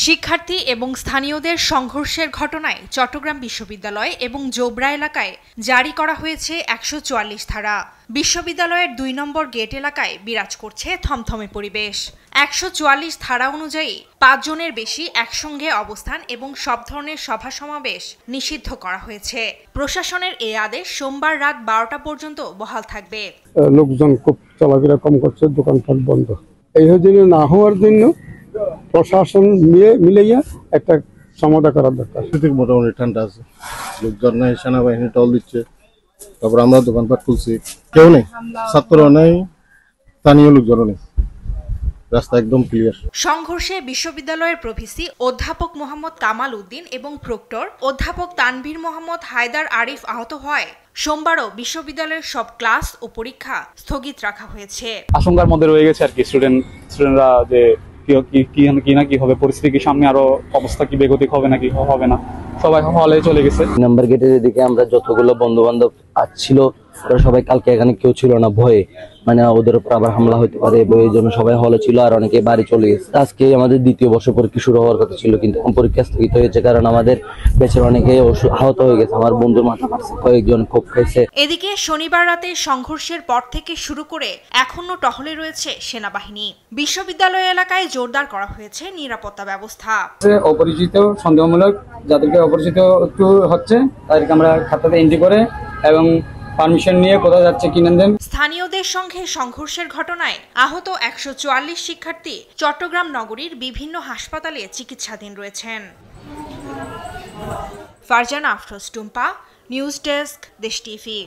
শিক্ষার্থী এবং স্থানীয়দের সংঘর্ষের ঘটনায় চট্টগ্রাম বিশ্ববিদ্যালয় এবং জোবরা এলাকায় জারি করা হয়েছে ১৪৪ ধারা। বিশ্ববিদ্যালয়ের ২ নম্বর গেট এলাকায় বিরাজ করছে থমথমে পরিবেশ। ১৪৪ ধারা অনুযায়ী ৫ জনের বেশি একসঙ্গে অবস্থান এবং সব ধরনের সভা সমাবেশ নিষিদ্ধ করা হয়েছে। প্রশাসনের এই আদেশ সোমবার রাত ১২টা পর্যন্ত বহাল থাকবে। লোকজন খুব চলাফেরা কম করছে, দোকানপাট বন্ধ। এই জন্য না হওয়ার জন্য প্রশাসন মিলাইয়া একটা সমাধান করার দরকার। মোটামুটি ঠান্ডা আছে, লোকজন নাই, সেনাবাহিনী টল দিচ্ছে, তারপর আমরা দোকানপাট খুলছি, কেউ নেই, ছাত্রও নেই, স্থানীয় লোকজনও নেই, রাস্তা একদম ক্লিয়ার। সংঘর্ষে বিশ্ববিদ্যালয়ের প্রভিসি অধ্যাপক মোহাম্মদ কামাল উদ্দিন এবং প্রক্টর অধ্যাপক তানভীর মোহাম্মদ হায়দার আরিফ আহত হয়। সোমবারও বিশ্ববিদ্যালয়ের সব ক্লাস ও পরীক্ষা স্থগিত রাখা হয়েছে। আশঙ্কার মধ্যে রয়ে গেছে আর কি স্টুডেন্টরা যে কি হবে, পরিস্থিতির সামনে আরো অবস্থা কি বেগতিক হবে নাকি হবে না, সবাই হলে চলে গেছে। নাম্বার গেটের এদিকে আমরা যতগুলো বন্ধু বান্ধব আসছিল ওরা সবাই কালকে এখানে কেউ ছিল না, ভয়ে মানে ওদের উপর আবার হামলা হতে পারে, এই জন্য সবাই হলে ছিল আর অনেকে বাড়ি চলে গেছে। আজকে আমাদের দ্বিতীয় বর্ষ পরীক্ষা শুরু হওয়ার কথা ছিল, কিন্তু পরীক্ষা স্থগিত হয়েছে কারণ আমাদের ব্যাচের অনেকে আহত হয়ে গেছে। আমার বন্ধুর মাথা ফাটছে, কয়েকজন কোপ খাইছে। এদিকে শনিবার রাতে সংঘর্ষের পর থেকে শুরু করে এখনো টহলে রয়েছে সেনাবাহিনী। বিশ্ববিদ্যালয় এলাকায় জোরদার করা হয়েছে নিরাপত্তা ব্যবস্থা। অপরিচিত সন্দেহমূলক যাদেরকে অপরিচিত একটু হচ্ছে তাদেরকে আমরা খাতাতে এন্ট্রি করে এবং পারমিশন নিয়ে কোথাও যাচ্ছে কিনে দেন। স্থানীয়দের সঙ্গে সংঘর্ষের ঘটনায় আহত ১৪৪ শিক্ষার্থী চট্টগ্রাম নগরীর বিভিন্ন হাসপাতালে চিকিৎসাধীন রয়েছেন। ফারজানা আফরোজ টুম্পা, নিউজ ডেস্ক, দেশ টিভি।